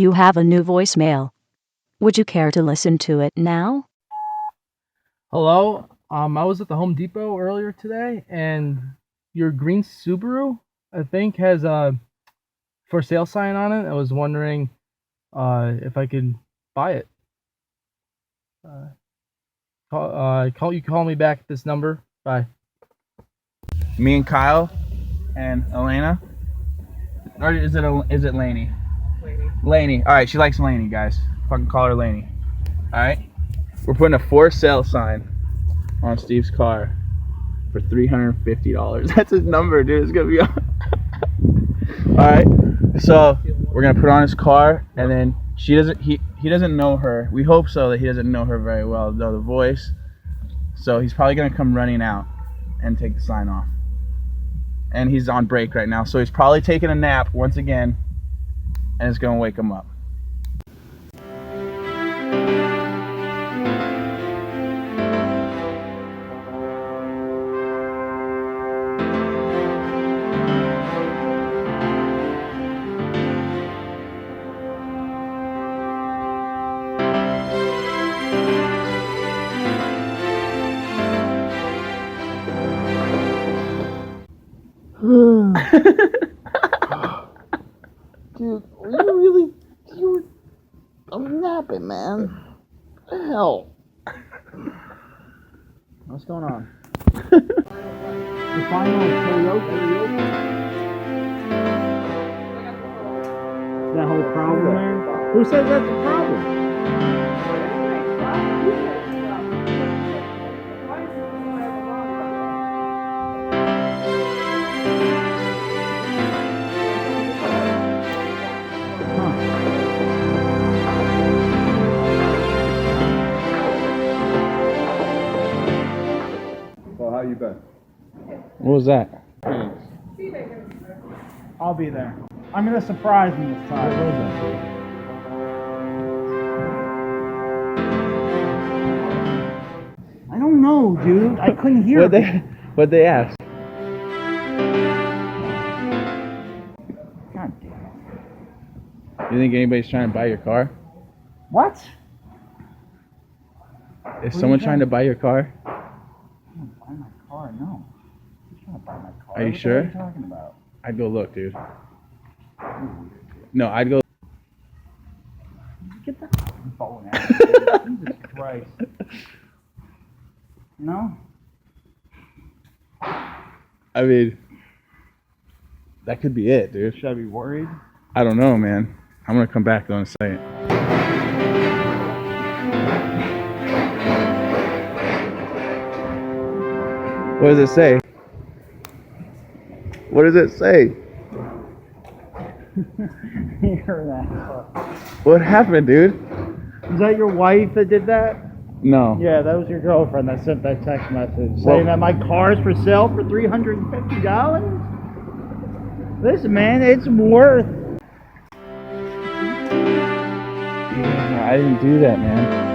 You have a new voicemail. Would you care to listen to it now? Hello. I was at the Home Depot earlier today, and your green Subaru, I think, has a for sale sign on it. I was wondering if I could buy it. Call me back at this number. Bye. Me and Kyle and Elena, or is it Lainey? Lainey. All right, she likes Lainey, guys. Fucking call her Lainey. All right, we're putting a for sale sign on Steve's car for $350. That's his number, dude. It's gonna be on. All right, so we're gonna put on his car, and then he doesn't know her. We hope so that he doesn't know her very well, know the voice. So he's probably gonna come running out and take the sign off. And he's on break right now, so he's probably taking a nap once again, and it's gonna wake him up. Dude, I'm napping, man. What the hell? What's going on? The final karaoke. That whole problem there? Who says that's a problem? Well, how you been? What was that? I'll be there. I'm gonna surprise him this time. What was that? I don't know, dude. I couldn't hear. What'd they ask? God damn it. You think anybody's trying to buy your car? What? Is someone trying to buy your car? I'm gonna buy my car. No. Who's trying to buy my car? Are you What the sure? hell are you talking about? I'd go look, dude. No, I'd go. Get the phone out. Jesus Christ. No? I mean, that could be it, dude. Should I be worried? I don't know, man. I'm gonna come back though in a second. What does it say? What does it say? You're an asshole. What happened, dude? Is that your wife that did that? No. Yeah, that was your girlfriend that sent that text message saying Well- that my car is for sale for $350. Listen, man, it's worth. I didn't do that, man.